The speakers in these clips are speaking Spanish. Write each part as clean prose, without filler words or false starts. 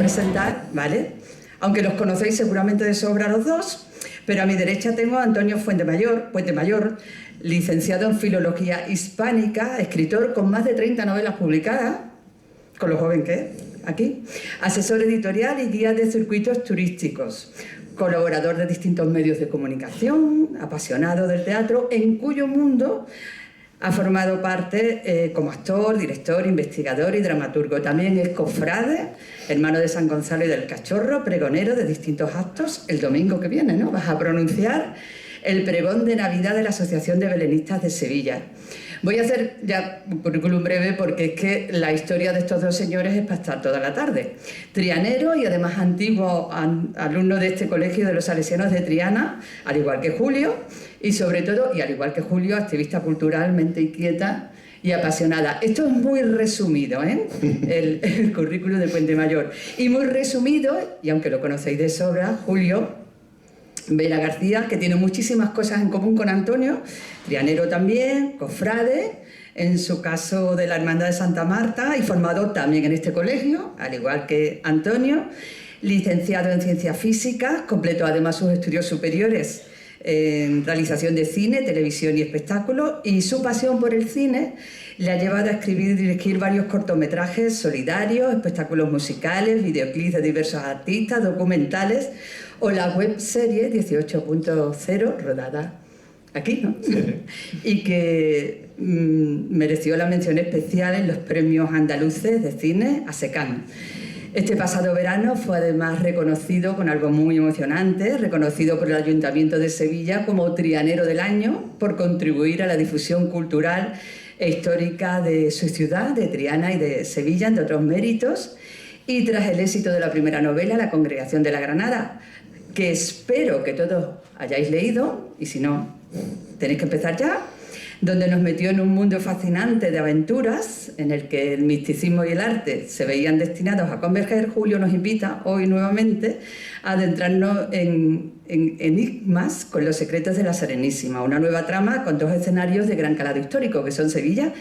presentar, ¿vale? Aunque los conocéis seguramente de sobra los dos, pero a mi derecha tengo a Antonio Puentemayor, licenciado en Filología Hispánica, escritor con más de 30 novelas publicadas, con lo joven que es, aquí, asesor editorial y guía de circuitos turísticos, colaborador de distintos medios de comunicación, apasionado del teatro, en cuyo mundo ha formado parte como actor, director, investigador y dramaturgo. También es cofrade, hermano de San Gonzalo y del Cachorro, pregonero de distintos actos. El domingo que viene, ¿no?, vas a pronunciar el pregón de Navidad de la Asociación de Belenistas de Sevilla. Voy a hacer ya un currículum breve porque es que la historia de estos dos señores es para estar toda la tarde. Trianero y además antiguo alumno de este colegio de los Salesianos de Triana, al igual que Julio, y sobre todo, y al igual que Julio, activista cultural, mente inquieta y apasionada. Esto es muy resumido, ¿eh? El currículum de Puentemayor. Y muy resumido, y aunque lo conocéis de sobra, Julio Vela García, que tiene muchísimas cosas en común con Antonio, trianero también, cofrade, en su caso de la Hermandad de Santa Marta, y formado también en este colegio, al igual que Antonio, licenciado en Ciencias Físicas, completó además sus estudios superiores en realización de cine, televisión y espectáculos, y su pasión por el cine le ha llevado a escribir y dirigir varios cortometrajes solidarios, espectáculos musicales, videoclips de diversos artistas, documentales o la webserie 18.0 rodada aquí, ¿no? Sí. Y que mereció la mención especial en los premios andaluces de cine ASECAN. Este pasado verano fue además reconocido con algo muy emocionante, reconocido por el Ayuntamiento de Sevilla como Trianero del Año por contribuir a la difusión cultural e histórica de su ciudad, de Triana y de Sevilla, entre otros méritos. Y tras el éxito de la primera novela, La Congregación de la Granada, que espero que todos hayáis leído, y si no, tenéis que empezar ya, donde nos metió en un mundo fascinante de aventuras, en el que el misticismo y el arte se veían destinados a converger, Julio nos invita hoy nuevamente a adentrarnos en enigmas con los secretos de la Serenísima, una nueva trama con dos escenarios de gran calado histórico, que son Sevilla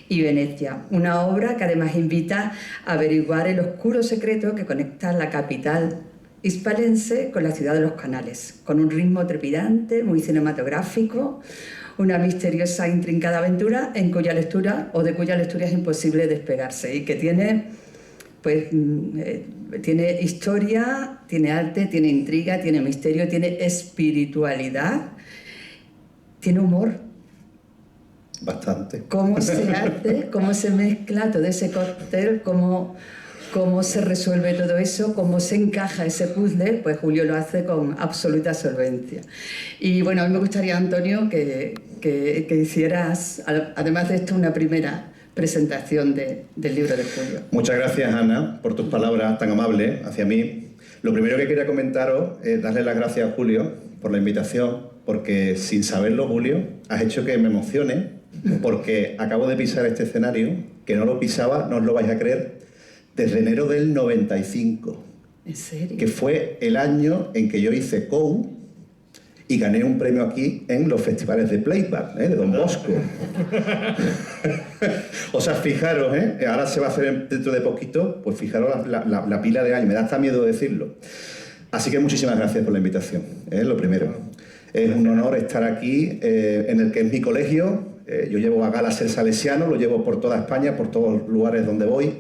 y Venecia. Una obra que además invita a averiguar el oscuro secreto que conecta la capital hispalense con la ciudad de los canales, con un ritmo trepidante, muy cinematográfico, una misteriosa e intrincada aventura de cuya lectura es imposible despegarse, y que tiene, pues, tiene historia, tiene arte, tiene intriga, tiene misterio, tiene espiritualidad, tiene humor. Bastante. ¿Cómo se hace? ¿Cómo se mezcla todo ese cóctel? ¿Cómo se resuelve todo eso? ¿Cómo se encaja ese puzzle? Pues Julio lo hace con absoluta solvencia. Y bueno, a mí me gustaría, Antonio, que hicieras, además de esto, una primera presentación del libro de Julio. Muchas gracias, Ana, por tus palabras tan amables hacia mí. Lo primero que quería comentaros es darle las gracias a Julio por la invitación, porque sin saberlo, Julio, has hecho que me emocione, porque acabo de pisar este escenario, que no lo pisaba, no os lo vais a creer, desde enero del 95. ¿En serio? Que fue el año en que yo hice COU y gané un premio aquí en los festivales de playback, de Don Bosco. O sea, fijaros, ahora se va a hacer dentro de poquito, pues fijaros la pila de años, me da hasta miedo decirlo. Así que muchísimas gracias por la invitación, lo primero. Es un honor estar aquí, en el que es mi colegio. Yo llevo a gala ser salesiano, lo llevo por toda España, por todos los lugares donde voy,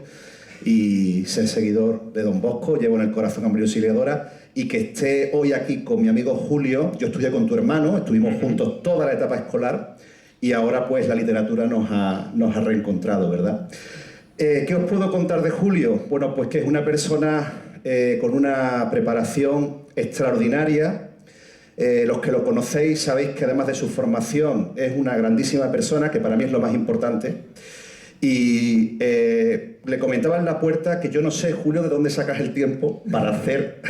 y ser seguidor de Don Bosco, llevo en el corazón a María Auxiliadora, y que esté hoy aquí con mi amigo Julio. Yo estudié con tu hermano, estuvimos juntos toda la etapa escolar, y ahora pues la literatura nos ha reencontrado, ¿verdad? ¿Qué os puedo contar de Julio? Bueno, pues que es una persona con una preparación extraordinaria. Los que lo conocéis sabéis que además de su formación es una grandísima persona, que para mí es lo más importante. Y le comentaba en la puerta que yo no sé, Julio, de dónde sacas el tiempo para hacer,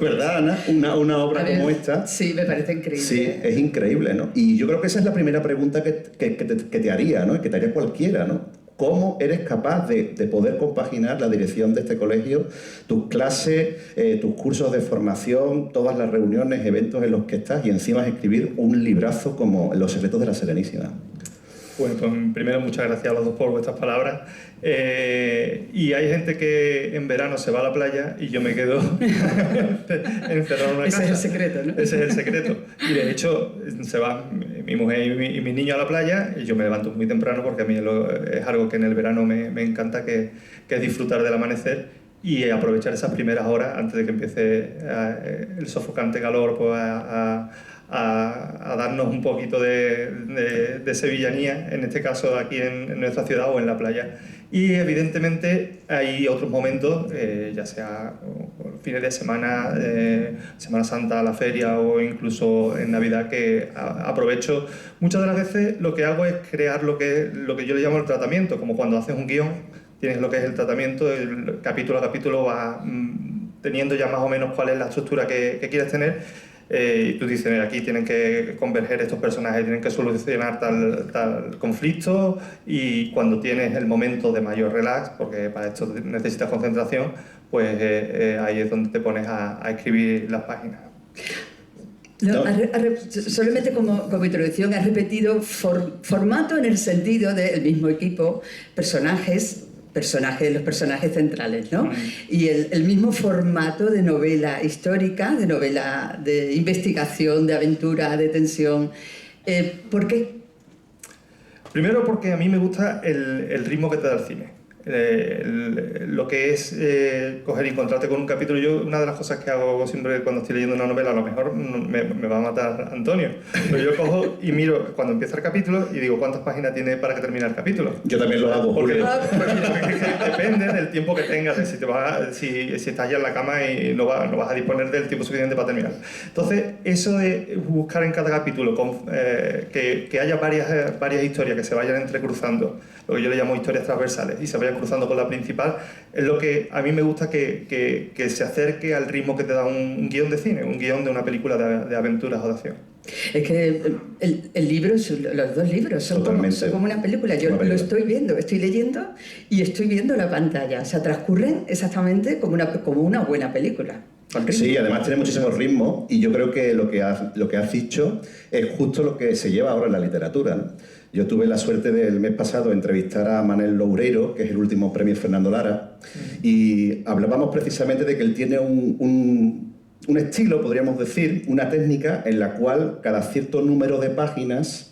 ¿verdad, Ana? Una obra como esta. Sí, me parece increíble. Sí, es increíble, ¿no? Y yo creo que esa es la primera pregunta que te haría, ¿no? Que te haría cualquiera, ¿no? ¿Cómo eres capaz de poder compaginar la dirección de este colegio, tus clases, tus cursos de formación, todas las reuniones, eventos en los que estás, y encima escribir un librazo como Los secretos de la Serenísima? Pues primero, muchas gracias a los dos por vuestras palabras. Y hay gente que en verano se va a la playa y yo me quedo encerrado en una casa. Ese es el secreto, ¿no? Ese es el secreto. Y de hecho, se va mi mujer y mi niño a la playa y yo me levanto muy temprano porque a mí es algo que en el verano me encanta, que es disfrutar del amanecer y aprovechar esas primeras horas antes de que empiece el sofocante calor, pues a darnos un poquito de sevillanía, en este caso aquí en nuestra ciudad o en la playa. Y evidentemente hay otros momentos, ya sea fines de semana, Semana Santa, la feria o incluso en Navidad, que aprovecho. Muchas de las veces lo que hago es crear lo que yo le llamo el tratamiento, como cuando haces un guión, tienes lo que es el tratamiento, el capítulo a capítulo vas teniendo ya más o menos cuál es la estructura que quieres tener. Y tú dices, aquí tienen que converger estos personajes, tienen que solucionar tal conflicto, y cuando tienes el momento de mayor relax, porque para esto necesitas concentración, pues ahí es donde te pones a escribir las páginas. No, solamente como introducción, has repetido formato en el sentido del mismo equipo, los personajes centrales, ¿no? Y el mismo formato de novela histórica, de novela de investigación, de aventura, de tensión. ¿Por qué? Primero porque a mí me gusta el ritmo que te da el cine. Lo que es coger y encontrarte con un capítulo. Yo, una de las cosas que hago siempre cuando estoy leyendo una novela, a lo mejor me va a matar Antonio, pero yo cojo y miro cuando empieza el capítulo y digo cuántas páginas tiene para que termine el capítulo. Yo también lo hago, porque depende del tiempo que tengas, de si estás ya en la cama y no vas a disponer del tiempo suficiente para terminar. Entonces, eso de buscar en cada capítulo que haya varias historias que se vayan entrecruzando, lo que yo le llamo historias transversales, y se vayan cruzando con la principal, es lo que a mí me gusta, que se acerque al ritmo que te da un guión de cine, un guión de una película de aventuras o de acción. Es que el libro, los dos libros son como una película. Yo lo estoy viendo, estoy leyendo y estoy viendo la pantalla. O sea, transcurren exactamente como una buena película. Sí, además tiene muchísimo ritmo, y yo creo que lo que has dicho es justo lo que se lleva ahora en la literatura, ¿no? Yo tuve la suerte del mes pasado de entrevistar a Manel Loureiro, que es el último premio Fernando Lara, y hablábamos precisamente de que él tiene un estilo, podríamos decir, una técnica en la cual cada cierto número de páginas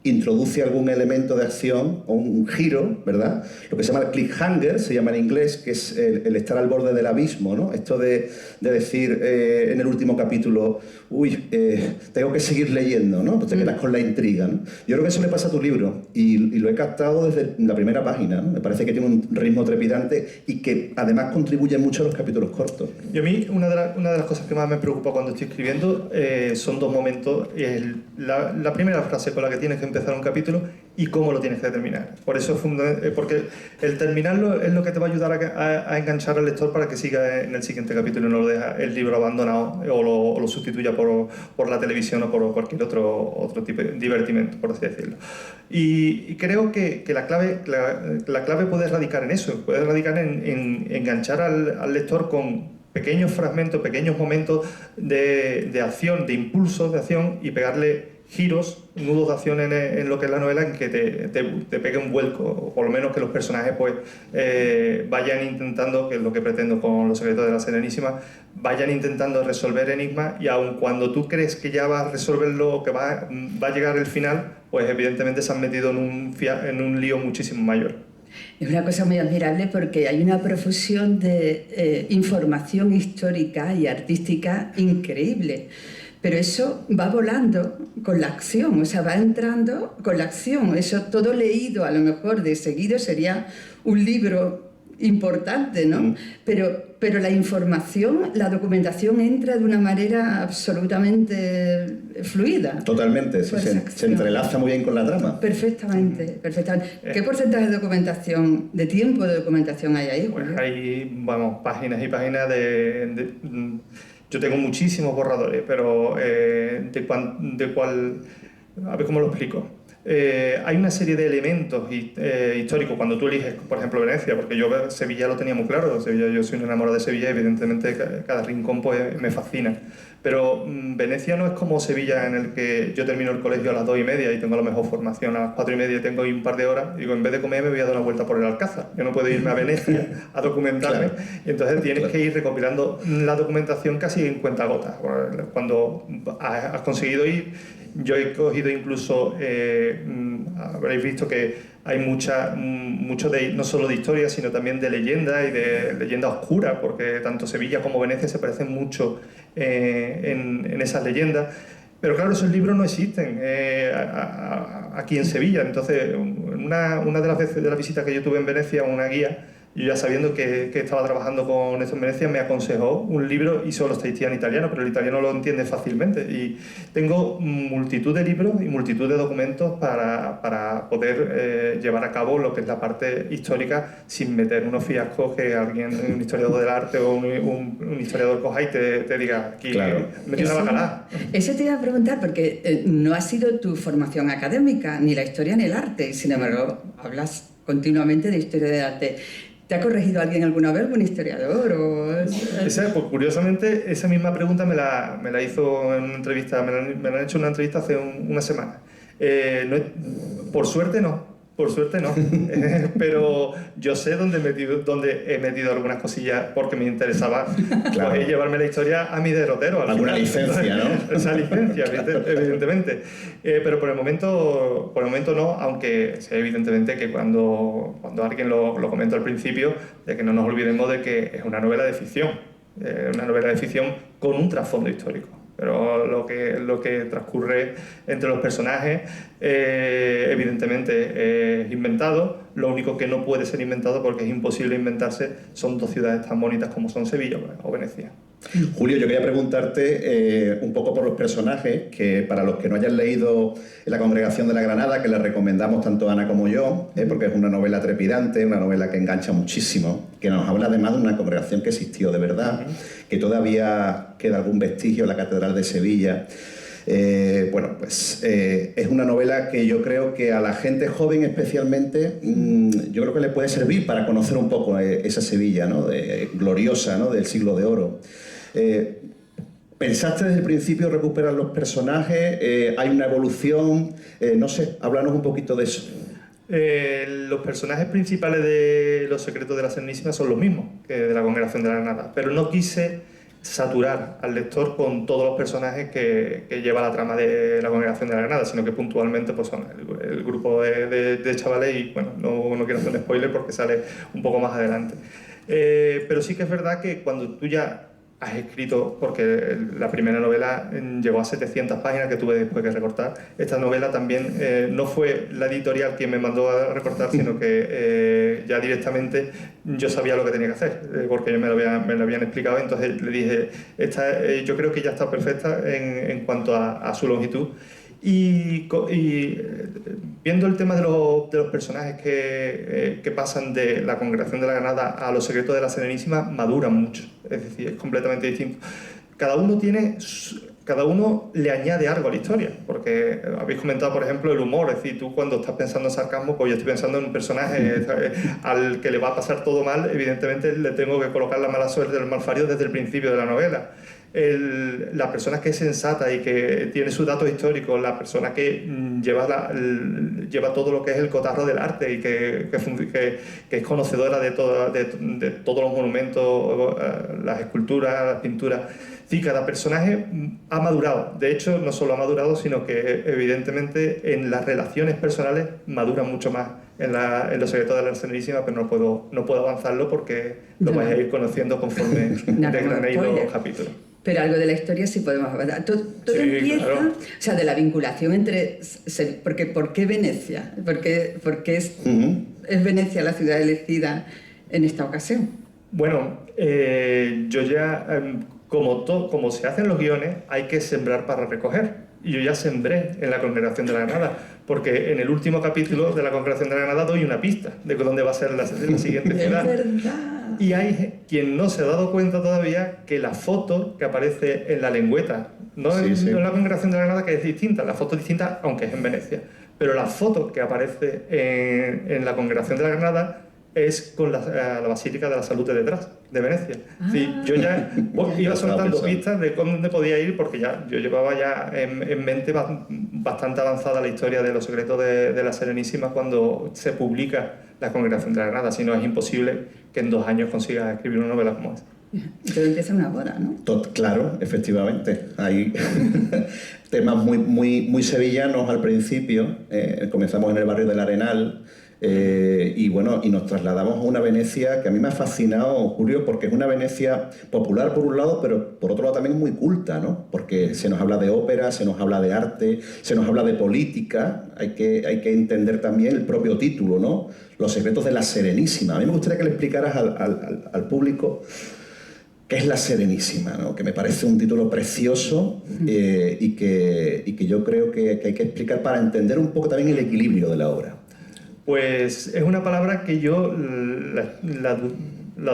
introduce algún elemento de acción o un giro, ¿verdad? Lo que se llama el cliffhanger, se llama en inglés, que es el estar al borde del abismo, ¿no? Esto de decir en el último capítulo, tengo que seguir leyendo, ¿no? Pues te quedas con la intriga, ¿no? Yo creo que eso le pasa a tu libro, y lo he captado desde la primera página, ¿no? Me parece que tiene un ritmo trepidante y que además contribuye mucho a los capítulos cortos. Y a mí una de las cosas que más me preocupa cuando estoy escribiendo son dos momentos. La primera frase con la que tienes que empezar un capítulo y cómo lo tienes que terminar. Por eso porque el terminarlo es lo que te va a ayudar a enganchar al lector para que siga en el siguiente capítulo y no lo deja el libro abandonado o lo sustituya por la televisión o por cualquier otro tipo de divertimento, por así decirlo. Y creo que la clave puede radicar en eso, puede radicar en enganchar al lector con pequeños fragmentos, pequeños momentos de acción, de impulsos de acción, y pegarle giros, nudos de acción en lo que es la novela, en que te pegue un vuelco, o por lo menos que los personajes pues vayan intentando, que es lo que pretendo con Los secretos de la Serenísima, vayan intentando resolver enigmas, y aun cuando tú crees que ya vas a resolverlo o que va a llegar el final, pues evidentemente se han metido en un lío muchísimo mayor. Es una cosa muy admirable porque hay una profusión de información histórica y artística increíble. Pero eso va volando con la acción, o sea, va entrando con la acción. Eso todo leído, a lo mejor de seguido, sería un libro importante, ¿no? Pero la información, la documentación entra de una manera absolutamente fluida. Totalmente, se entrelaza muy bien con la trama. Perfectamente. ¿Qué porcentaje de documentación, de tiempo de documentación hay ahí, Julio? Pues hay, páginas y páginas yo tengo muchísimos borradores, pero a ver cómo lo explico. Hay una serie de elementos históricos cuando tú eliges, por ejemplo, Venecia, porque yo Sevilla lo tenía muy claro. Sevilla, yo soy un enamorado de Sevilla, evidentemente cada rincón pues me fascina. Pero Venecia no es como Sevilla, en el que yo termino el colegio a las 2:30 y tengo la mejor formación a las 4:30 y tengo ahí un par de horas. Digo, en vez de comer me voy a dar una vuelta por el Alcázar. Yo no puedo irme a Venecia a documentarme. Claro. Y entonces tienes que ir recopilando la documentación casi en cuentagotas. Cuando has conseguido ir, yo he cogido incluso, habréis visto que hay mucho no solo de historia, sino también de leyenda y de leyenda oscura, porque tanto Sevilla como Venecia se parecen mucho en esas leyendas. Pero claro, esos libros no existen aquí en Sevilla. Entonces, una de las veces de la visita que yo tuve en Venecia, una guía, yo ya sabiendo que estaba trabajando con esto en Venecia, me aconsejó un libro, y solo está en italiano, pero el italiano lo entiende fácilmente. Y tengo multitud de libros y multitud de documentos para poder llevar a cabo lo que es la parte histórica sin meter unos fiascos que alguien, un historiador del arte o un historiador coja y te diga, aquí metí una bacalá. Eso te iba a preguntar, porque no ha sido tu formación académica, ni la historia ni el arte, y sin embargo hablas continuamente de historia del arte. ¿Te ha corregido alguien alguna vez, algún historiador? Pues, curiosamente, esa misma pregunta me la hizo en una entrevista, me la han hecho en una entrevista hace una semana. Por suerte no. Pero yo sé dónde he metido algunas cosillas porque me interesaba llevarme la historia a mi derrotero. Alguna licencia, ¿no? Esa licencia, evidentemente. Pero por el momento no, aunque sé evidentemente que cuando alguien lo comentó al principio, de que no nos olvidemos de que es una novela de ficción. Una novela de ficción con un trasfondo histórico. Pero lo que transcurre entre los personajes, evidentemente, es inventado. Lo único que no puede ser inventado, porque es imposible inventarse, son dos ciudades tan bonitas como son Sevilla o Venecia. Julio, yo quería preguntarte un poco por los personajes, que para los que no hayan leído La Congregación de la Granada, que les recomendamos tanto Ana como yo, porque es una novela trepidante, una novela que engancha muchísimo, que nos habla además de una congregación que existió de verdad, que todavía queda algún vestigio en la Catedral de Sevilla. Es una novela que yo creo que a la gente joven especialmente, yo creo que le puede servir para conocer un poco esa Sevilla, ¿no? Gloriosa, ¿no? Del siglo de oro. ¿Pensaste desde el principio recuperar los personajes? ¿Hay una evolución? No sé, háblanos un poquito de eso. Los personajes principales de Los secretos de la Serenísima son los mismos que de la Congregación de la Granada, pero no quise saturar al lector con todos los personajes que lleva la trama de la Congregación de la Granada, sino que puntualmente pues son el grupo de chavales, y bueno, no quiero hacer un spoiler porque sale un poco más adelante. Pero sí que es verdad que cuando tú ya has escrito, porque la primera novela llegó a 700 páginas que tuve después que recortar, esta novela también no fue la editorial quien me mandó a recortar, sino que ya directamente yo sabía lo que tenía que hacer, porque ellos me lo habían explicado. Entonces le dije, yo creo que ya está perfecta en cuanto a su longitud. Y viendo el tema de los personajes que pasan de la Congregación de la Granada a Los secretos de la Serenísima, maduran mucho, es decir, es completamente distinto. Cada uno le añade algo a la historia, porque habéis comentado, por ejemplo, el humor. Es decir, tú cuando estás pensando en sarcasmo, pues yo estoy pensando en un personaje al que le va a pasar todo mal. Evidentemente le tengo que colocar la mala suerte del malfario desde el principio de la novela. La persona que es sensata y que tiene sus datos históricos, la persona que lleva todo lo que es el cotarro del arte y que es conocedora de todos los monumentos, las esculturas, las pinturas. Sí, cada personaje ha madurado. De hecho, no solo ha madurado, sino que evidentemente en las relaciones personales madura mucho más en Los secretos de la Serenísima, pero no puedo avanzarlo porque lo vais a ir conociendo conforme desgranéis los capítulos. Pero algo de la historia sí podemos hablar. Todo sí, empieza, claro. O sea, de la vinculación entre... Porque, ¿por qué Venecia? ¿Por qué es Venecia la ciudad elegida en esta ocasión? Bueno, yo ya, como se hacen los guiones, hay que sembrar para recoger. Y yo ya sembré en la Congregación de la Granada, porque en el último capítulo de la Congregación de la Granada doy una pista de dónde va a ser la siguiente ciudad. Es verdad. Y hay quien no se ha dado cuenta todavía que la foto que aparece en la lengüeta, no en la Congregación de la Granada, que es distinta, la foto es distinta, aunque es en Venecia, pero la foto que aparece en la Congregación de la Granada es con la Basílica de la Salud de detrás, de Venecia. Sí, yo ya iba soltando pistas de dónde podía ir, porque ya yo llevaba ya en mente bastante avanzada la historia de los secretos de la Serenísima cuando se publica la Congregación de la Granada. Si no, es imposible que en 2 años consigas escribir una novela como esta. Entonces empieza una boda, ¿no? Claro, efectivamente. Hay temas muy sevillanos al principio. Comenzamos en el barrio del Arenal. Y bueno, y nos trasladamos a una Venecia que a mí me ha fascinado, Julio, porque es una Venecia popular por un lado, pero por otro lado también muy culta, ¿no? Porque se nos habla de ópera, se nos habla de arte, se nos habla de política. Hay que entender también el propio título, ¿no? Los secretos de la Serenísima. A mí me gustaría que le explicaras al público qué es la Serenísima, ¿no? Que me parece un título precioso y que yo creo que hay que explicar para entender un poco también el equilibrio de la obra. Pues es una palabra que yo la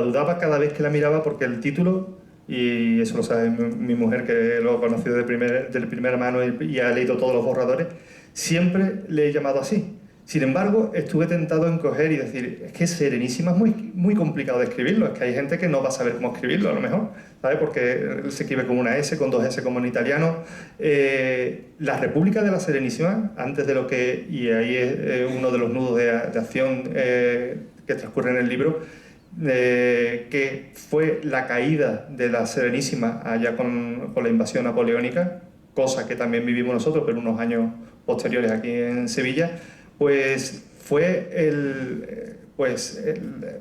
dudaba cada vez que la miraba, porque el título, y eso lo sabe mi mujer, que lo ha conocido de primera mano y ha leído todos los borradores, siempre le he llamado así. Sin embargo, estuve tentado en coger y decir, es que Serenísima es muy complicado de escribirlo, es que hay gente que no va a saber cómo escribirlo a lo mejor, ¿sabes? Porque se escribe con una S, con 2 S como en italiano. La República de la Serenísima, antes de lo que, y ahí es uno de los nudos de acción que transcurre en el libro, que fue la caída de la Serenísima allá con la invasión napoleónica, cosa que también vivimos nosotros, pero unos años posteriores aquí en Sevilla. Pues fue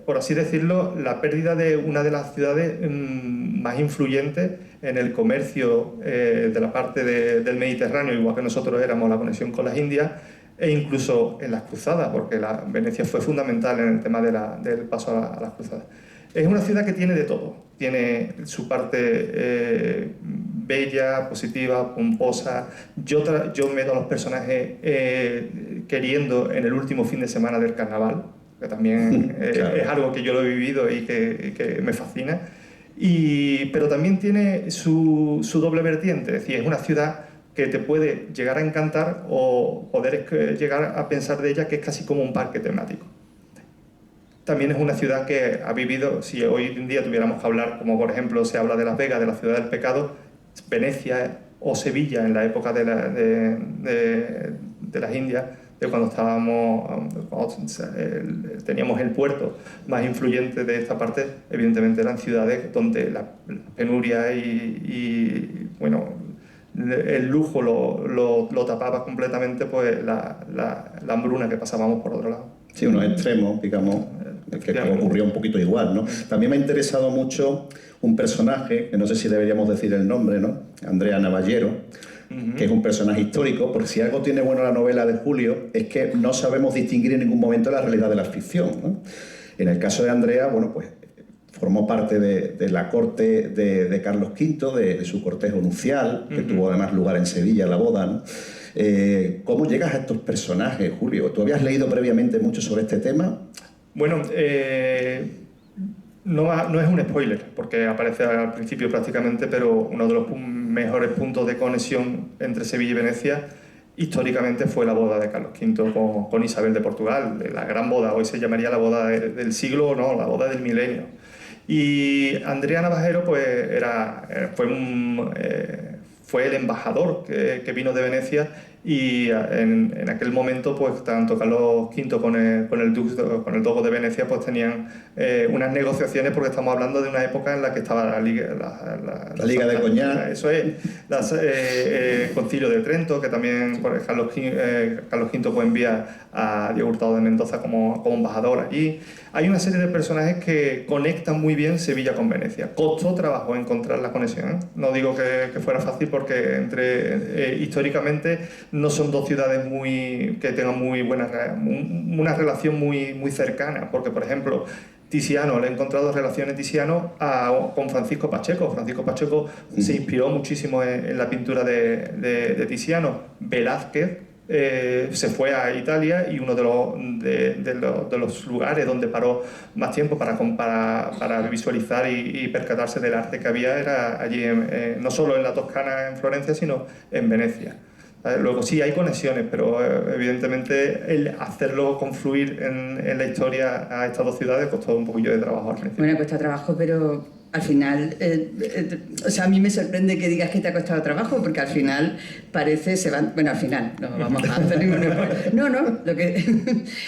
por así decirlo, la pérdida de una de las ciudades más influyentes en el comercio de la parte del Mediterráneo, igual que nosotros éramos la conexión con las Indias, e incluso en las cruzadas, porque Venecia fue fundamental en el tema del paso a las cruzadas. Es una ciudad que tiene de todo. Tiene su parte bella, positiva, pomposa. Yo meto a los personajes queriendo en el último fin de semana del carnaval, que también claro, es algo que yo lo he vivido y que me fascina. Pero también tiene su doble vertiente, es decir, es una ciudad que te puede llegar a encantar o poder llegar a pensar de ella que es casi como un parque temático. También es una ciudad que ha vivido, si hoy en día tuviéramos que hablar, como por ejemplo se habla de Las Vegas, de la ciudad del pecado, Venecia o Sevilla en la época de las Indias, de cuando teníamos el puerto más influyente de esta parte, evidentemente eran ciudades donde la penuria y bueno, el lujo lo tapaba completamente, pues la hambruna que pasábamos por otro lado. Sí, unos extremos, digamos, que ocurrió un poquito igual, ¿no? También me ha interesado mucho un personaje, que no sé si deberíamos decir el nombre, ¿no? Andrea Navallero, que es un personaje histórico, porque si algo tiene bueno la novela de Julio, es que no sabemos distinguir en ningún momento la realidad de la ficción, ¿no? En el caso de Andrea, bueno, pues formó parte de la corte de Carlos V, de su cortejo nupcial, que tuvo además lugar en Sevilla, la boda, ¿no? ¿Cómo llegas a estos personajes, Julio? ¿Tú habías leído previamente mucho sobre este tema? Bueno, no es un spoiler, porque aparece al principio prácticamente, pero uno de los mejores puntos de conexión entre Sevilla y Venecia históricamente fue la boda de Carlos V con Isabel de Portugal, la gran boda. Hoy se llamaría la boda del siglo, no, la boda del milenio. Y Andrea Navallero pues fue el embajador que vino de Venecia, y en aquel momento pues tanto Carlos V con el Dogo de Venecia pues tenían unas negociaciones, porque estamos hablando de una época en la que estaba la Liga de Coñac. Eso es, el Concilio de Trento, que también pues, Carlos V pues envía a Diego Hurtado de Mendoza como embajador allí. Hay una serie de personajes que conectan muy bien Sevilla con Venecia. Costó trabajo encontrar la conexión, ¿eh? No digo que fuera fácil, porque históricamente no son dos ciudades que tengan una relación muy cercana, porque por ejemplo Tiziano, le he encontrado relaciones Tiziano con Francisco Pacheco. Francisco Pacheco se inspiró muchísimo en la pintura de Tiziano. Velázquez se fue a Italia, y uno de los lugares donde paró más tiempo para visualizar y percatarse del arte que había era allí, no solo en la Toscana, en Florencia, sino en Venecia. Luego sí hay conexiones, pero evidentemente el hacerlo confluir en la historia a estas dos ciudades costó un poquillo de trabajo al principio. Bueno, cuesta trabajo, pero al final, o sea, a mí me sorprende que digas que te ha costado trabajo, porque al final parece, bueno, al final, no vamos a hacer ningún spoiler. No, lo que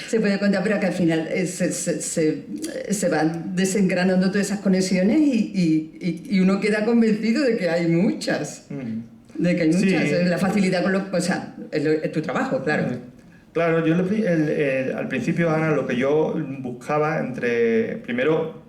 se puede contar, pero que al final se van desengranando todas esas conexiones y uno queda convencido de que hay muchas. De que hay muchas, sí. La facilidad con o sea, es tu trabajo, claro. Claro, yo al principio, Ana, lo que yo buscaba primero,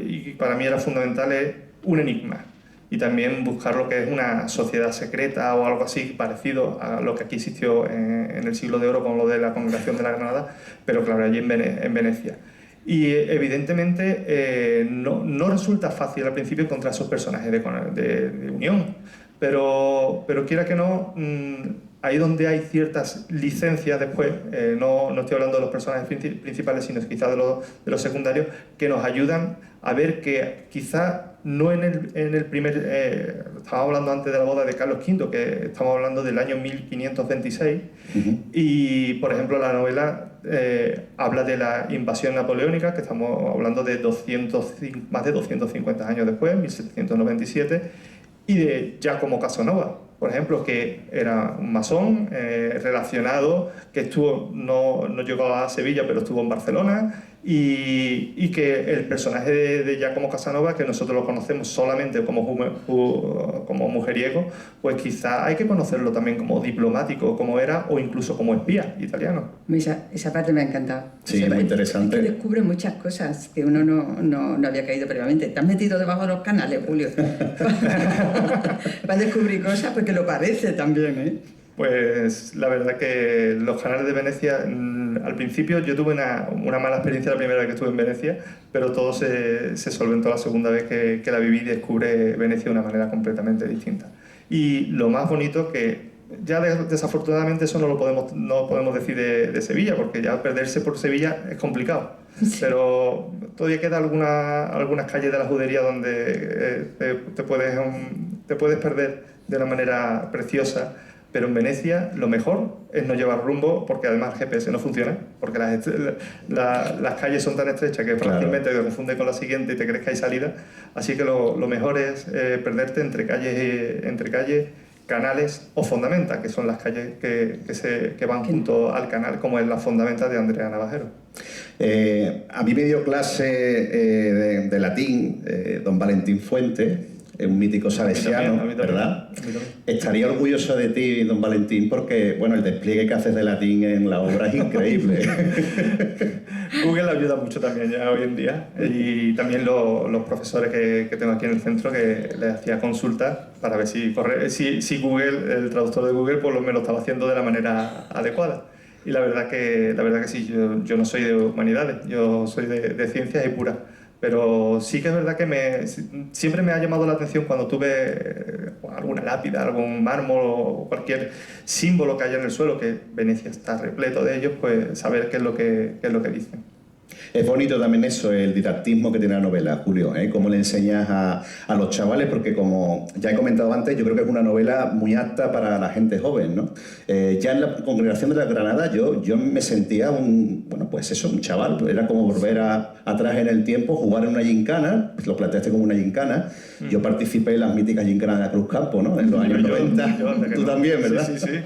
y para mí era fundamental, es un enigma. Y también buscar lo que es una sociedad secreta o algo así parecido a lo que aquí existió en el Siglo de Oro con lo de la Congregación de la Granada, pero claro, allí en Venecia. Y evidentemente no resulta fácil al principio encontrar esos personajes de unión, pero quiera que no, ahí donde hay ciertas licencias después, no estoy hablando de los personajes principales, sino quizás de los secundarios, que nos ayudan a ver que quizá no en el primer... estábamos hablando antes de la boda de Carlos V, que estamos hablando del año 1526, y por ejemplo la novela habla de la invasión napoleónica, que estamos hablando de más de 250 años después, 1797, y de Giacomo Casanova, por ejemplo, que era un masón relacionado, que no llegó a Sevilla, pero estuvo en Barcelona, y que el personaje de Giacomo Casanova, que nosotros lo conocemos solamente como mujeriego, pues quizá hay que conocerlo también como diplomático, como era, o incluso como espía italiano. Esa parte me ha encantado. Sí, muy interesante. Es que descubre muchas cosas que uno no había caído previamente. Te has metido debajo de los canales, Julio, para descubrir cosas, porque lo parece también, ¿eh? Pues la verdad que los canales de Venecia, al principio yo tuve una mala experiencia la primera vez que estuve en Venecia, pero todo se solventó la segunda vez que la viví y descubre Venecia de una manera completamente distinta. Y lo más bonito que ya desafortunadamente eso no podemos decir de Sevilla, porque ya perderse por Sevilla es complicado. Sí. Pero todavía queda algunas calles de la judería donde te puedes perder de una manera preciosa. Pero en Venecia lo mejor es no llevar rumbo, porque además el GPS no funciona, porque las calles son tan estrechas que fácilmente te confunde con la siguiente y te crees que hay salida. Así que lo mejor es perderte entre calles, canales o fondamentas, que son las calles que van junto al canal, como es la fondamenta de Andrea Navajero. A mí me dio clase de latín don Valentín Fuente, un mítico salesiano, ¿verdad? Estaría orgulloso de ti, don Valentín, porque bueno, el despliegue que haces de latín en la obra es increíble. Google ayuda mucho también ya hoy en día, y también los profesores que tengo aquí en el centro, que les hacía consultas para ver si Google, el traductor de Google, pues me lo estaba haciendo de la manera adecuada. Y la verdad que sí, yo no soy de humanidades, yo soy de ciencias y pura. Pero sí que es verdad que siempre me ha llamado la atención cuando tuve alguna lápida, algún mármol o cualquier símbolo que haya en el suelo, que Venecia está repleto de ellos, pues saber qué es lo que dicen. Es bonito también eso, el didactismo que tiene la novela, Julio, ¿eh? Cómo le enseñas a los chavales, porque como ya he comentado antes, yo creo que es una novela muy apta para la gente joven, ¿no? Ya en la Congregación de la Granada yo me sentía un chaval, era como volver atrás en el tiempo, jugar en una gincana, lo planteaste como una gincana. Yo participé en las míticas gincanas de la Cruz Campo, ¿no? En los años 90, tú también, ¿verdad? Sí.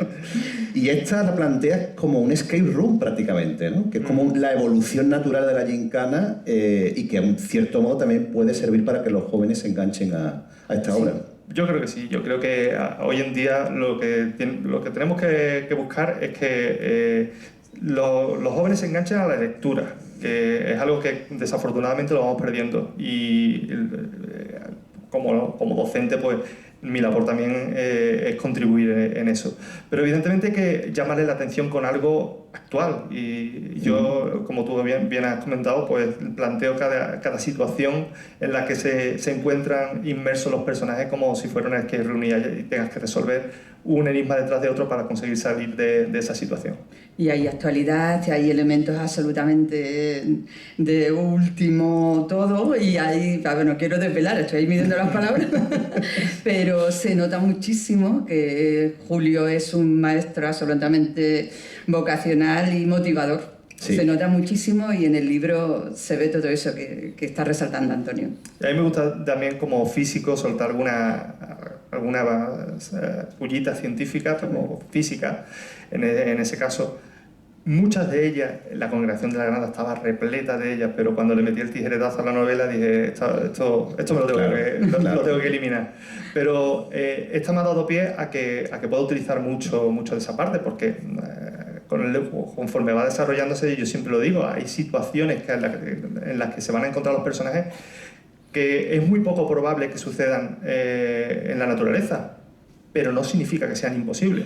Y esta la planteas como un escape room prácticamente, ¿no? Que es como la evolución natural de la gincana y que en cierto modo también puede servir para que los jóvenes se enganchen a esta obra. Yo creo que sí, yo creo que hoy en día lo que tenemos que buscar es que los jóvenes se enganchen a la lectura, que es algo que desafortunadamente lo vamos perdiendo, y como docente pues mi labor también es contribuir en eso. Pero evidentemente hay que llamarle la atención con algo actual, y yo, como tú bien has comentado, pues planteo cada situación en la que se encuentran inmersos los personajes como si fuera una escape room y tengas que resolver un enigma detrás de otro para conseguir salir de esa situación. Y hay actualidad, hay elementos absolutamente de último todo, y hay, no quiero desvelar, estoy ahí midiendo las palabras, pero pero se nota muchísimo que Julio es un maestro absolutamente vocacional y motivador. Sí. Se nota muchísimo y en el libro se ve todo eso que está resaltando Antonio. Y a mí me gusta también como físico soltar alguna pullita científica, como física, en ese caso. Muchas de ellas, la Congregación de la Granada estaba repleta de ellas, pero cuando le metí el tijeretazo a la novela dije, esto me lo tengo que eliminar. Pero esta me ha dado pie a que pueda utilizar mucho de esa parte, porque conforme va desarrollándose, yo siempre lo digo, hay situaciones en las que se van a encontrar los personajes que es muy poco probable que sucedan en la naturaleza, pero no significa que sean imposibles.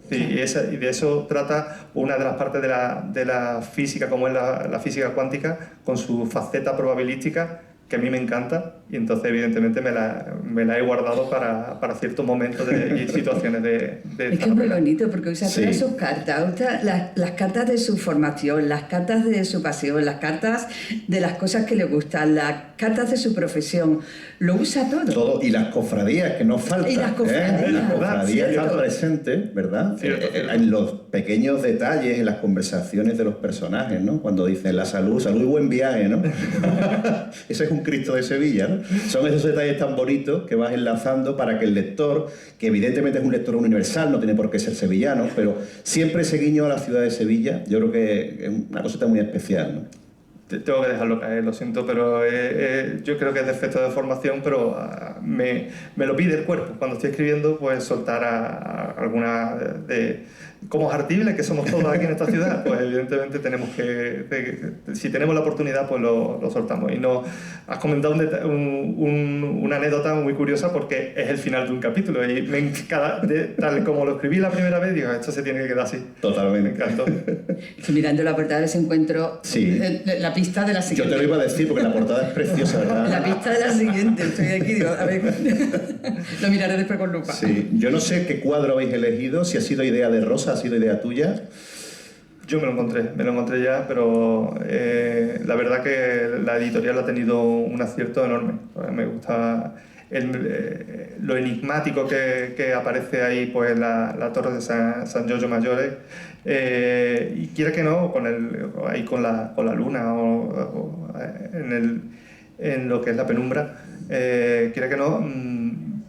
Y de eso trata una de las partes de la física, como es la física cuántica, con su faceta probabilística, que a mí me encanta, y entonces evidentemente me la he guardado para ciertos momentos y situaciones de Es que es muy bonito porque usa todas sus cartas, usa las cartas de su formación, las cartas de su pasión, las cartas de las cosas que le gustan, las cartas de su profesión, lo usa todo. Y las cofradías, que no faltan. Y las cofradías. Las cofradías están presentes, ¿verdad? En los pequeños detalles, en las conversaciones de los personajes, ¿no? Cuando dicen la salud y buen viaje, ¿no? Ese es un Cristo de Sevilla, ¿no? Son esos detalles tan bonitos que vas enlazando para que el lector, que evidentemente es un lector universal, no tiene por qué ser sevillano, pero siempre ese guiño a la ciudad de Sevilla, yo creo que es una cosita muy especial, ¿no? Tengo que dejarlo caer, lo siento, pero yo creo que es defecto de formación, pero me lo pide el cuerpo. Cuando estoy escribiendo, pues soltar alguna como artibles que somos todos aquí en esta ciudad, pues evidentemente tenemos si tenemos la oportunidad, pues lo soltamos. Y no, has comentado una anécdota muy curiosa porque es el final de un capítulo y tal como lo escribí la primera vez, digo, esto se tiene que quedar así. Totalmente. Me encantó. Estoy mirando la portada de ese encuentro, la pista de la siguiente. Yo te lo iba a decir porque la portada es preciosa, ¿verdad? La pista de la siguiente, estoy aquí, digo, a ver, lo miraré después con lupa. Sí, yo no sé qué cuadro habéis elegido, si ha sido idea de Rosa, ha sido idea tuya. Yo me lo encontré ya, pero la verdad que la editorial ha tenido un acierto enorme. Me gusta lo enigmático que aparece ahí, pues la torre de San Giorgio Maggiore, y quiera que no, ahí con la luna o en lo que es la penumbra, quiera que no,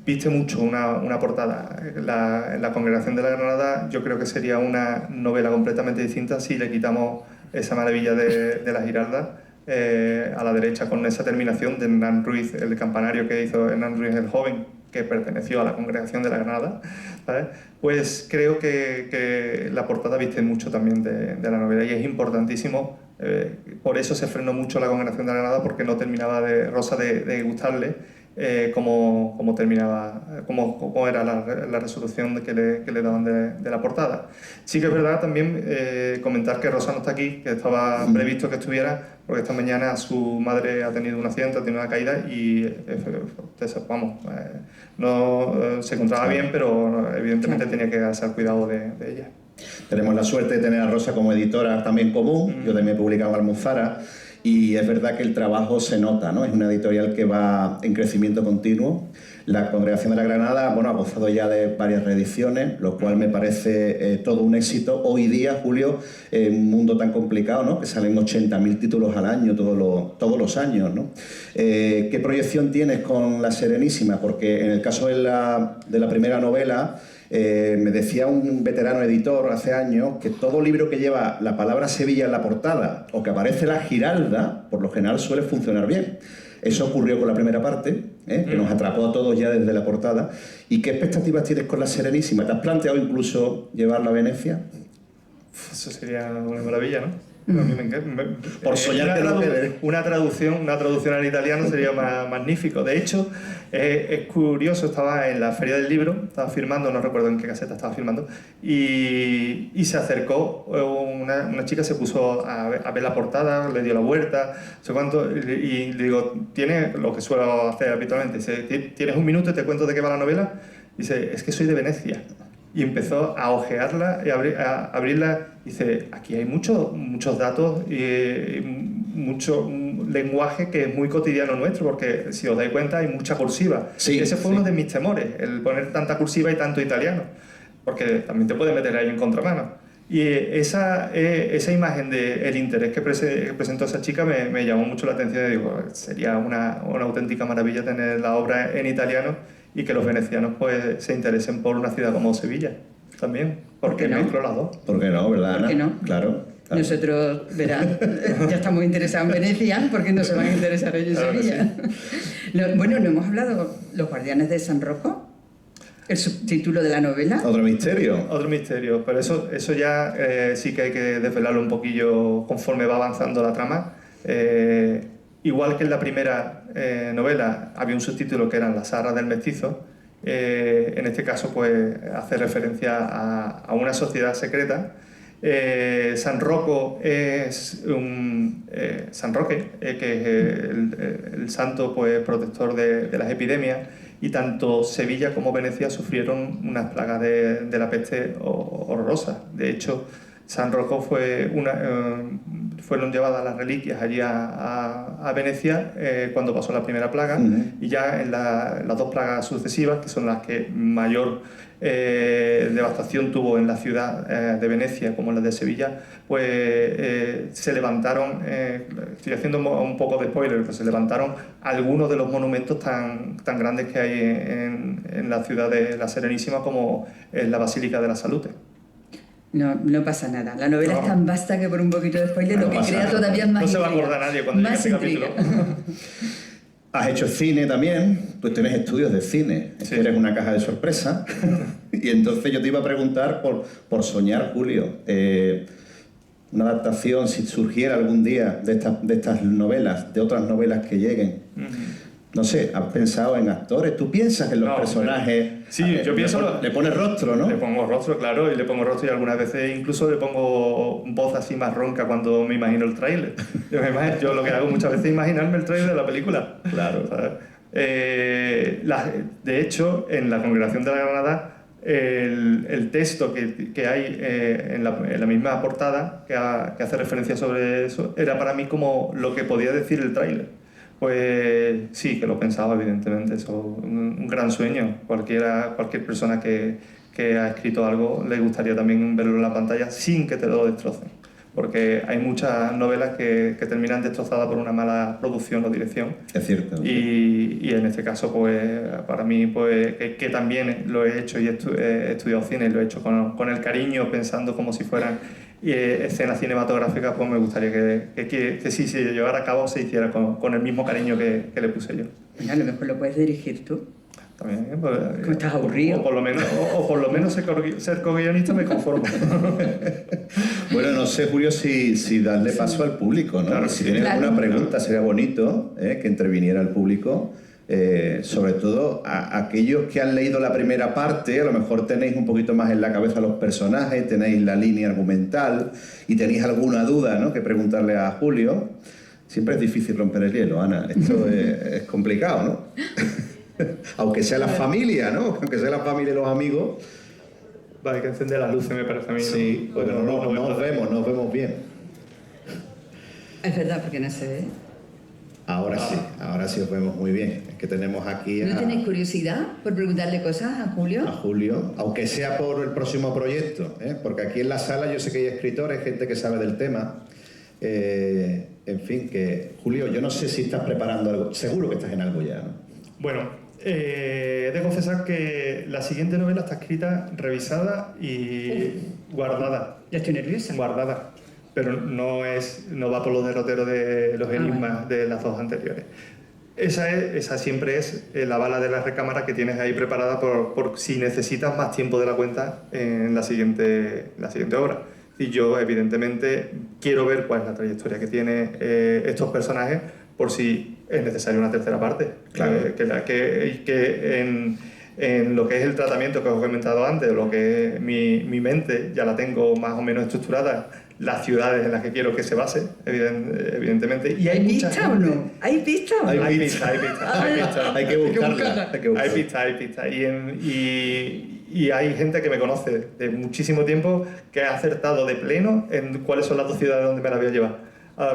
viste mucho una portada. La Congregación de la Granada yo creo que sería una novela completamente distinta si le quitamos esa maravilla de la Giralda a la derecha, con esa terminación de Hernán Ruiz, el campanario que hizo Hernán Ruiz el Joven, que perteneció a la Congregación de la Granada, ¿sabes? Pues creo que la portada viste mucho también de la novela y es importantísimo. Por eso se frenó mucho la Congregación de la Granada, porque no terminaba Rosa de gustarle cómo terminaba, cómo era la resolución que le daban de la portada. Sí que es verdad también comentar que Rosa no está aquí, que estaba previsto que estuviera, porque esta mañana su madre ha tenido un accidente, ha tenido una caída y no se encontraba bien, pero evidentemente tenía que darse al cuidado de ella. Tenemos la suerte de tener a Rosa como editora también común. Yo también he publicado en Almuzara. Y es verdad que el trabajo se nota, ¿no? Es una editorial que va en crecimiento continuo. La Congregación de la Granada, bueno, ha gozado ya de varias reediciones, lo cual me parece todo un éxito. Hoy día, Julio, en un mundo tan complicado, ¿no? Que salen 80.000 títulos al año, todos los años, ¿no? ¿Qué proyección tienes con La Serenísima? Porque en el caso de la primera novela, me decía un veterano editor hace años que todo libro que lleva la palabra Sevilla en la portada o que aparece la Giralda, por lo general suele funcionar bien. Eso ocurrió con la primera parte, que nos atrapó a todos ya desde la portada. ¿Y qué expectativas tienes con La Serenísima? ¿Te has planteado incluso llevarla a Venecia? Eso sería una maravilla, ¿no? A mí me encanta. Por soñar una traducción al italiano sería magnífico. De hecho, es curioso, estaba en la Feria del Libro, estaba firmando, no recuerdo en qué caseta estaba firmando, y se acercó una chica, se puso a ver la portada, le dio la vuelta, no sé cuánto, y le digo, ¿tienes lo que suelo hacer habitualmente? Dice, ¿tienes un minuto y te cuento de qué va la novela? Dice, es que soy de Venecia. Y empezó a ojearla y a abrirla. Dice, aquí hay muchos datos y lenguaje que es muy cotidiano nuestro, porque si os dais cuenta hay mucha cursiva. Sí, Ese fue sí. uno de mis temores, el poner tanta cursiva y tanto italiano, porque también te puede meter ahí en contramano. Y esa imagen del interés que presentó esa chica me llamó mucho la atención y digo, sería una auténtica maravilla tener la obra en italiano y que los venecianos pues se interesen por una ciudad como Sevilla también, porque no? mezclo las dos. ¿Por qué no, verdad, ¿Por qué Ana? no? Claro. Nosotros, verán, ya estamos interesados en Venecia, ¿por qué no se van a interesar ellos en Claro que Sevilla? Bueno, no hemos hablado, Los Guardianes de San Rocco, el subtítulo de la novela. Otro misterio. Otro misterio, pero eso ya sí que hay que desvelarlo un poquillo conforme va avanzando la trama. Igual que en la primera novela había un subtítulo que eran Las arras del mestizo, en este caso pues hace referencia a una sociedad secreta. San Rocco es San Roque, que es el santo pues, protector de las epidemias, y tanto Sevilla como Venecia sufrieron unas plagas de la peste horrorosas. De hecho, San Rocco fueron llevadas las reliquias allí a Venecia cuando pasó la primera plaga, y ya en las dos plagas sucesivas, que son las que mayor devastación tuvo en la ciudad de Venecia como en la de Sevilla, pues se levantaron, estoy haciendo un poco de spoiler, pero se levantaron algunos de los monumentos tan grandes que hay en la ciudad de La Serenísima, como es la Basílica de la Salute. No pasa nada. La novela es tan vasta que por un poquito de spoiler lo que crea todavía más No se va a intriga, acordar nadie cuando llegue más este intriga. capítulo. Has hecho cine también, pues tienes estudios de cine, Sí. eres una caja de sorpresa. Y entonces yo te iba a preguntar por Soñar, Julio. Una adaptación, si surgiera algún día de estas novelas, de otras novelas que lleguen. No sé, ¿has pensado en actores? ¿Tú piensas en los No, personajes? sí, yo pienso... Le pones rostro, ¿no? Le pongo rostro, claro, y le pongo rostro, y algunas veces incluso le pongo voz así más ronca cuando me imagino el tráiler. Yo lo que hago muchas veces es imaginarme el tráiler de la película. Claro. ¿Sabes? De hecho, en la Congregación de la Granada, el texto que hay en la misma portada, que hace referencia sobre eso, era para mí como lo que podía decir el tráiler. Pues sí, que lo pensaba, evidentemente. Eso es un gran sueño. Cualquier persona que ha escrito algo le gustaría también verlo en la pantalla sin que te lo destrocen. Porque hay muchas novelas que terminan destrozadas por una mala producción o dirección. Es cierto. Y en este caso, pues para mí, pues que también lo he hecho y he estudiado cine y lo he hecho con el cariño, pensando como si fueran escenas cinematográficas, pues me gustaría que si se llevara a cabo se hiciera con el mismo cariño que le puse yo. Bueno, a lo mejor lo puedes dirigir tú. También, pues, ¿Cómo estás aburrido? O por lo menos ser co-guionista me conformo. Bueno, no sé, Julio, si darle paso al público, ¿no? Claro, Si sí. tienes Claro. alguna pregunta, sería bonito que interviniera el público. Sobre todo a aquellos que han leído la primera parte, a lo mejor tenéis un poquito más en la cabeza los personajes, tenéis la línea argumental y tenéis alguna duda, ¿no?, que preguntarle a Julio. Siempre es difícil romper el hielo, Ana. Esto es complicado, ¿no? Aunque sea la familia, ¿no? Aunque sea la familia y los amigos. Vale, hay que encender las luces, me parece a mí. Sí, ¿no? porque no nos vemos bien. Es verdad, porque no se ve. Ahora sí os vemos muy bien. Es que tenemos aquí ¿No tenéis curiosidad por preguntarle cosas a Julio? a Julio, aunque sea por el próximo proyecto, porque aquí en la sala yo sé que hay escritores, gente que sabe del tema. En fin, que Julio, yo no sé si estás preparando algo, seguro que estás en algo ya, ¿no? Bueno, he de confesar que la siguiente novela está escrita, revisada y guardada. Ya estoy nerviosa. Guardada. Pero no va por los derroteros de los enigmas de las dos anteriores. Esa siempre es la bala de la recámara que tienes ahí preparada por si necesitas más tiempo de la cuenta en la siguiente obra. Y yo, evidentemente, quiero ver cuál es la trayectoria que tienen estos personajes por si es necesaria una tercera parte. Claro. Que en lo que es el tratamiento que os he comentado antes, lo que es mi mente, ya la tengo más o menos estructurada, las ciudades en las que quiero que se base, evidentemente. Y ¿Hay mucha pista o gente- no? ¿Hay pista o no? Hay pista. Hay que buscarla. Hay pista. Y hay gente que me conoce de muchísimo tiempo que ha acertado de pleno en cuáles son las dos ciudades donde me la voy a llevar.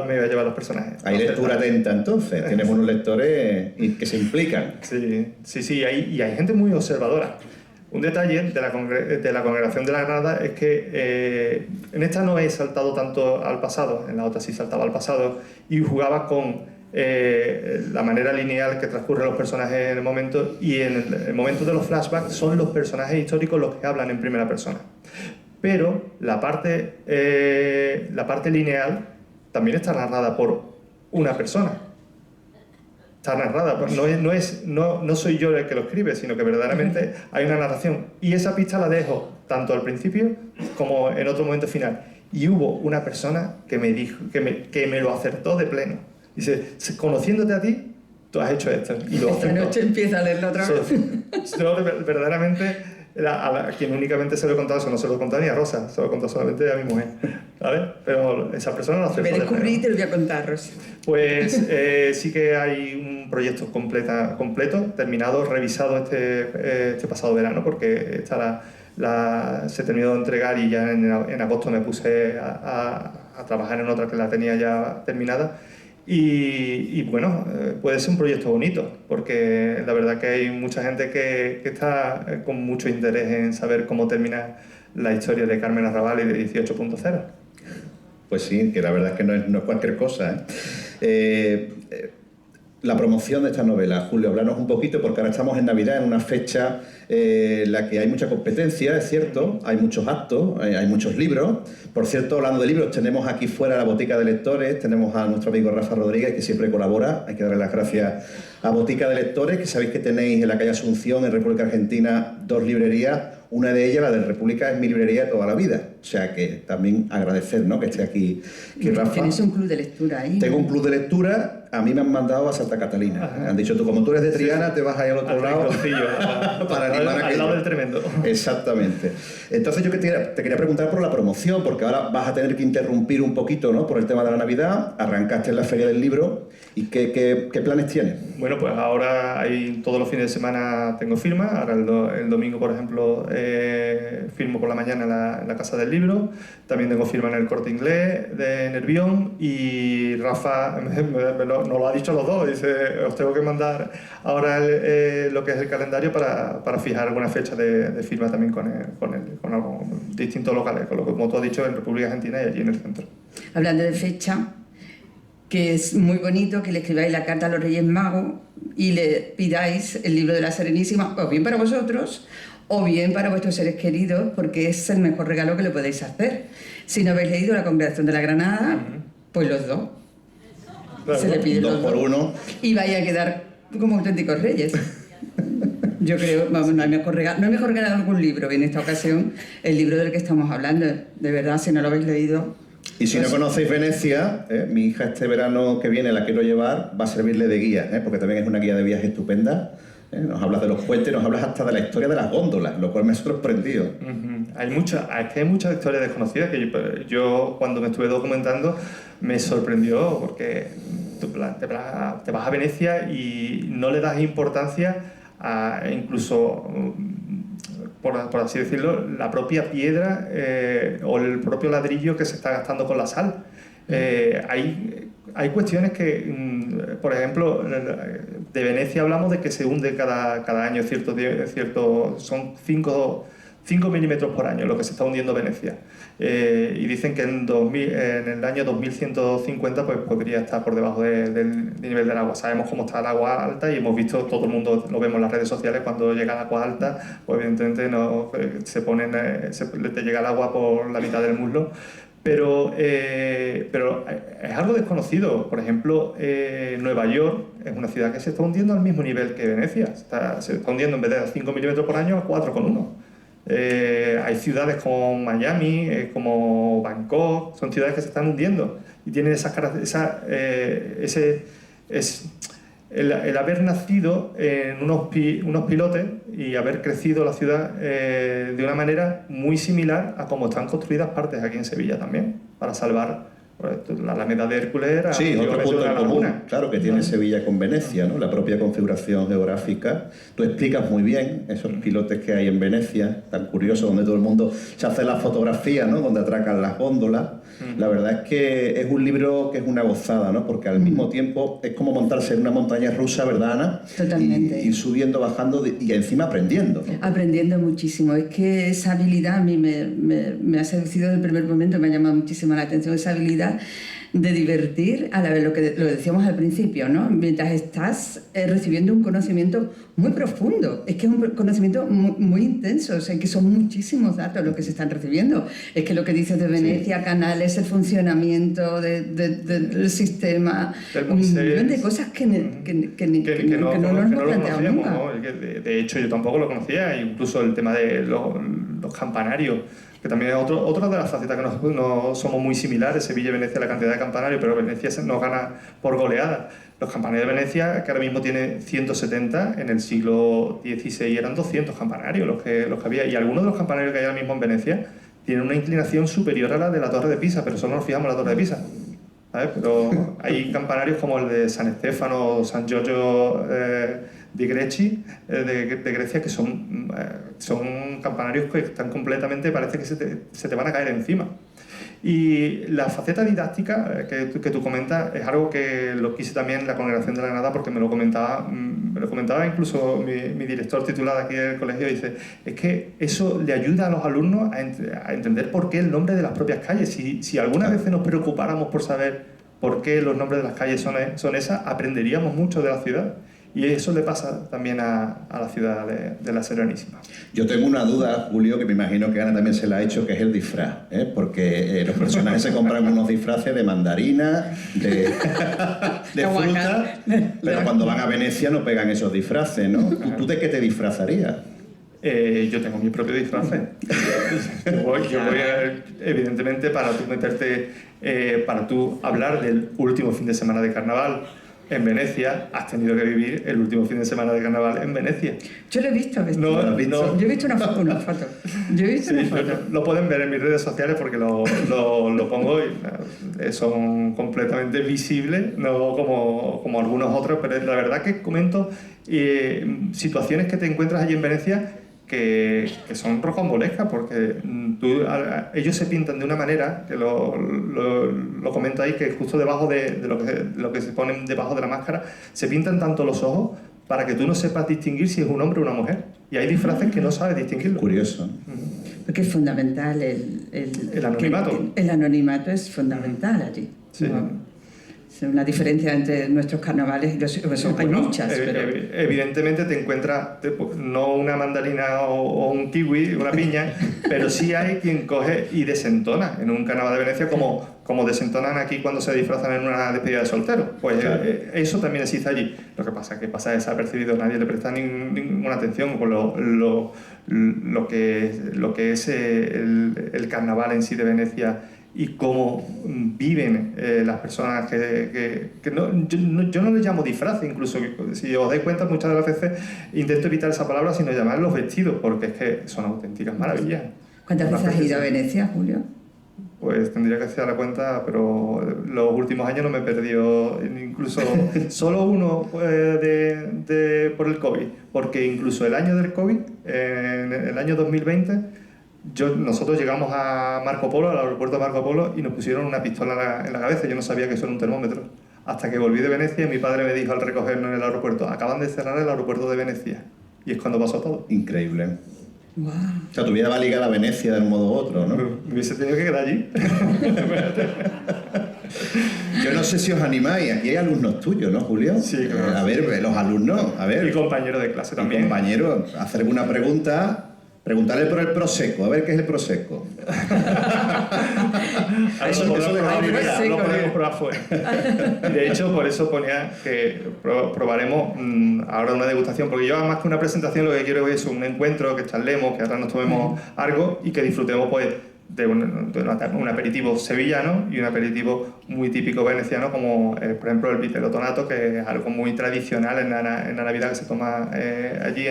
me iba a llevar los personajes. Hay lectura atenta entonces, tienes unos lectores que se implican. Sí, y hay gente muy observadora. Un detalle de la Congregación de la Granada es que en esta no he saltado tanto al pasado, en la otra sí saltaba al pasado y jugaba con la manera lineal que transcurren los personajes en el momento, y en el momento de los flashbacks son los personajes históricos los que hablan en primera persona. Pero la parte lineal también está narrada por una persona. Está narrada, no soy yo el que lo escribe, sino que verdaderamente hay una narración. Y esa pista la dejo tanto al principio como en otro momento final. Y hubo una persona que me dijo, que me lo acertó de pleno. Dice, conociéndote a ti, tú has hecho esto. Y lo Esta noche empieza a leerlo otra vez. Yo verdaderamente, a quien únicamente se lo he contado, eso no se lo he contado ni a Rosa, se lo he contado solamente a mi mujer, ¿sabes? Pero esa persona lo acertó de pleno. Me descubrí y te lo voy a contar, Rosa. Pues sí que hay un proyecto completo, terminado, revisado este pasado verano, porque se terminó de entregar y ya en agosto me puse a trabajar en otra que la tenía ya terminada. Y bueno, puede ser un proyecto bonito, porque la verdad que hay mucha gente que está con mucho interés en saber cómo termina la historia de Carmen Arrabal y de 18.0. Pues sí, que la verdad es que no es cualquier cosa, ¿eh? La promoción de esta novela, Julio, hablarnos un poquito, porque ahora estamos en Navidad, en una fecha en la que hay mucha competencia, es cierto, hay muchos actos, hay muchos libros. Por cierto, hablando de libros, tenemos aquí fuera la Botica de Lectores, tenemos a nuestro amigo Rafa Rodríguez, que siempre colabora. Hay que darle las gracias a Botica de Lectores, que sabéis que tenéis en la calle Asunción, en República Argentina, 2 librerías. Una de ellas, la de República, es mi librería de toda la vida. O sea que también agradecer, ¿no?, que esté aquí Rafa. Tienes un club de lectura ahí. Tengo un club de lectura. A mí me han mandado a Santa Catalina. Ajá. Han dicho, tú como tú eres de Triana, te vas ahí al otro lado. Para animar al lado del Tremendo. Exactamente. Entonces yo te quería preguntar por la promoción, porque ahora vas a tener que interrumpir un poquito, ¿no?, por el tema de la Navidad. Arrancaste en la Feria del Libro. ¿Y qué planes tienes? Bueno, pues ahora todos los fines de semana tengo firma. Ahora el domingo, por ejemplo, firmo por la mañana en la Casa del Libro. También tengo firma en el Corte Inglés de Nervión. Y Rafa nos lo ha dicho los dos. Dice, os tengo que mandar ahora lo que es el calendario para fijar alguna fecha de firma también con distintos locales, como tú has dicho, en República Argentina y allí en el centro. Hablando de fecha, que es muy bonito que le escribáis la carta a los Reyes Magos y le pidáis el libro de la Serenísima, o bien para vosotros, o bien para vuestros seres queridos, porque es el mejor regalo que le podéis hacer. Si no habéis leído La Congregación de la Granada, pues los dos. Claro, Se le pide 2 por 1. Y vaya a quedar como auténticos reyes. Yo creo, vamos, no hay mejor regalo algún libro, en esta ocasión el libro del que estamos hablando. De verdad, si no lo habéis leído... Y si no conocéis Venecia, mi hija este verano que viene la quiero llevar, va a servirle de guía, porque también es una guía de viaje estupenda. Nos hablas de los puentes, nos hablas hasta de la historia de las góndolas, lo cual me ha sorprendido. Hay muchas historias desconocidas que yo cuando me estuve documentando me sorprendió, porque te vas a Venecia y no le das importancia a incluso... Por así decirlo, la propia piedra o el propio ladrillo que se está gastando con la sal. Hay cuestiones que, por ejemplo, de Venecia hablamos de que se hunde cada año son 5 milímetros por año lo que se está hundiendo Venecia. Y dicen que en el año 2150 pues, podría estar por debajo del nivel del agua. Sabemos cómo está el agua alta y hemos visto, todo el mundo lo vemos en las redes sociales, cuando llega el agua alta, pues evidentemente te llega el agua por la mitad del muslo. Pero es algo desconocido. Por ejemplo, Nueva York es una ciudad que se está hundiendo al mismo nivel que Venecia. Se está hundiendo en vez de 5 milímetros por año a 4,1. Hay ciudades como Miami, como Bangkok, son ciudades que se están hundiendo y tienen esas características, el haber nacido en unos pilotes y haber crecido la ciudad de una manera muy similar a cómo están construidas partes aquí en Sevilla también, para salvar Pues la Alameda de Hércules era Sí, otro antiguamente punto una en común, laguna. claro, que tiene Sevilla con Venecia, ¿no? La propia configuración geográfica. Tú explicas muy bien esos pilotes que hay en Venecia, tan curiosos, donde todo el mundo se hace las fotografías, ¿no? Donde atracan las góndolas. La verdad es que es un libro que es una gozada, ¿no? Porque al mismo tiempo es como montarse en una montaña rusa, ¿verdad, Ana? Totalmente. Y ir subiendo, bajando y encima aprendiendo, ¿no? Aprendiendo muchísimo. Es que esa habilidad a mí me ha seducido desde el primer momento, me ha llamado muchísimo la atención esa habilidad de divertir a la vez, lo decíamos al principio, ¿no? Mientras estás recibiendo un conocimiento muy profundo. Es que es un conocimiento muy intenso, o sea, que son muchísimos datos los que se están recibiendo. Es que lo que dices de Venecia, canales, el funcionamiento del sistema, un millón de cosas que no nos hemos planteado nunca. ¿no? De hecho, yo tampoco lo conocía, incluso el tema de los campanarios, que también es otra de las facetas que no somos muy similares, Sevilla y Venecia, la cantidad de campanarios, pero Venecia nos gana por goleada. Los campanarios de Venecia, que ahora mismo tiene 170, en el siglo XVI eran 200 campanarios los que había, y algunos de los campanarios que hay ahora mismo en Venecia tienen una inclinación superior a la de la Torre de Pisa, pero solo nos fijamos en la Torre de Pisa, ¿sabes? Pero hay campanarios como el de San Stefano, San Giorgio di Greci, de Grecia, que son campanarios que están completamente, parece que se te van a caer encima. Y la faceta didáctica que tú comentas es algo que lo quise también en la Congregación de la Granada, porque me lo comentaba incluso mi director titular aquí del colegio. Dice, es que eso le ayuda a los alumnos a entender por qué el nombre de las propias calles. Si algunas veces nos preocupáramos por saber por qué los nombres de las calles son esas, aprenderíamos mucho de la ciudad. Y eso le pasa también a la ciudad de la Serenísima. Yo tengo una duda, Julio, que me imagino que Ana también se la ha hecho, que es el disfraz, ¿eh? Porque los personajes se compran unos disfraces de mandarina, de fruta, pero cuando van a Venecia no pegan esos disfraces, ¿no? ¿Tú de qué te disfrazarías? Yo tengo mi propio disfraz. Yo voy evidentemente, para tú meterte, para tú hablar del último fin de semana de carnaval en Venecia, has tenido que vivir el último fin de semana de carnaval en Venecia. Yo lo he visto. No. Yo he visto una foto. Una foto. Lo pueden ver en mis redes sociales porque lo pongo y son completamente visibles, no como algunos otros, pero la verdad que comento situaciones que te encuentras allí en Venecia que son rocambolescas, porque ellos se pintan de una manera, que lo comento ahí, que justo debajo de lo que se ponen debajo de la máscara, se pintan tanto los ojos para que tú no sepas distinguir si es un hombre o una mujer. Y hay disfraces que no sabes distinguirlo. Curioso. Porque es fundamental el anonimato. El anonimato es fundamental allí. Sí. ¿No? Es una diferencia entre nuestros carnavales y hay muchas. Pero... Evidentemente te encuentras no una mandarina o un kiwi, una piña, pero sí hay quien coge y desentona en un carnaval de Venecia como desentonan aquí cuando se disfrazan en una despedida de soltero. Pues claro. Eso también existe allí. Lo que pasa es que pasa desapercibido, nadie le presta ninguna atención con lo que es el carnaval en sí de Venecia y cómo viven las personas que yo no les llamo disfraces, incluso si os dais cuenta muchas de las veces intento evitar esa palabra sino llamarlos vestidos, porque es que son auténticas maravillas. ¿Cuántas veces has ido a Venecia, Julio? Pues tendría que hacer la cuenta, pero los últimos años no me he perdido, incluso solo uno por el COVID, porque incluso el año del COVID, en el año 2020, nosotros llegamos a Marco Polo, al aeropuerto de Marco Polo, y nos pusieron una pistola en la cabeza. Yo no sabía que eso era un termómetro. Hasta que volví de Venecia y mi padre me dijo al recogernos en el aeropuerto, acaban de cerrar el aeropuerto de Venecia. Y es cuando pasó todo. Increíble. Wow. O sea, tu vida va ligada a Venecia de un modo u otro, ¿no? Me hubiese tenido que quedar allí. Yo no sé si os animáis, aquí hay alumnos tuyos, ¿no, Julio? Sí, claro. A ver, los alumnos, a ver. Y compañeros de clase también. Y compañeros, hacer alguna pregunta. Preguntarle por el Prosecco, a ver qué es el Prosecco. Eso lo podemos probar fuera. De hecho, por eso ponía que probaremos ahora una degustación, porque yo más que una presentación lo que quiero es un encuentro, que charlemos, que ahora nos tomemos algo y que disfrutemos pues un aperitivo sevillano y un aperitivo muy típico veneciano, como por ejemplo el vitellotonato, que es algo muy tradicional en la Navidad, que se toma allí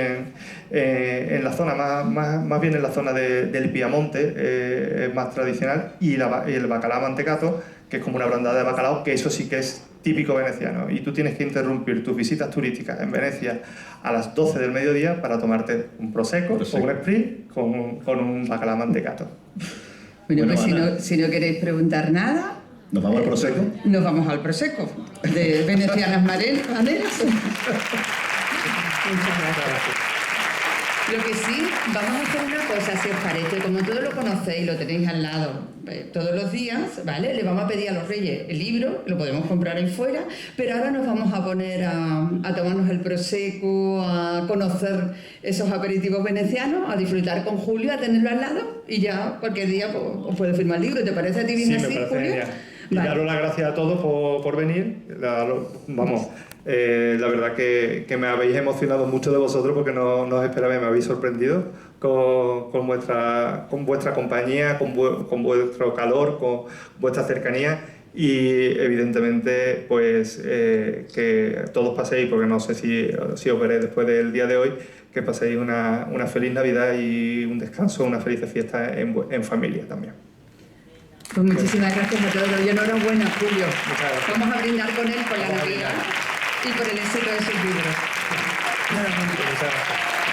en la zona, más bien en la zona del Piamonte, es más tradicional, y el bacalao mantecato, que es como una brandada de bacalao, que eso sí que es típico veneciano, y tú tienes que interrumpir tus visitas turísticas en Venecia a las 12 del mediodía para tomarte un prosecco o un spritz con un bacalao mantecato. Bueno, pues si no queréis preguntar nada... ¿Nos vamos al prosecco? Nos vamos al prosecco de venecianas maneras. Muchas gracias. Lo que sí, vamos a hacer una cosa, si os parece, como todos lo conocéis, lo tenéis al lado todos los días, ¿vale? Le vamos a pedir a los Reyes el libro, lo podemos comprar ahí fuera, pero ahora nos vamos a poner a tomarnos el prosecco, a conocer esos aperitivos venecianos, a disfrutar con Julio, a tenerlo al lado, y ya cualquier día pues, os puede firmar el libro. ¿Te parece a ti bien así, Julio? Genial. Y Vale. daros las gracias a todos por venir. La verdad que me habéis emocionado mucho de vosotros, porque no os esperaba, me habéis sorprendido con vuestra compañía, con vuestro calor, con vuestra cercanía, y evidentemente pues que todos paséis, porque no sé si os veré después del día de hoy, que paséis una feliz Navidad y un descanso, una feliz fiesta en familia también. Pues muchísimas gracias a todos y enhorabuena, Julio. Muchas gracias. Vamos a brindar con él por la Navidad y por el éxito de sus libros. Muchas gracias.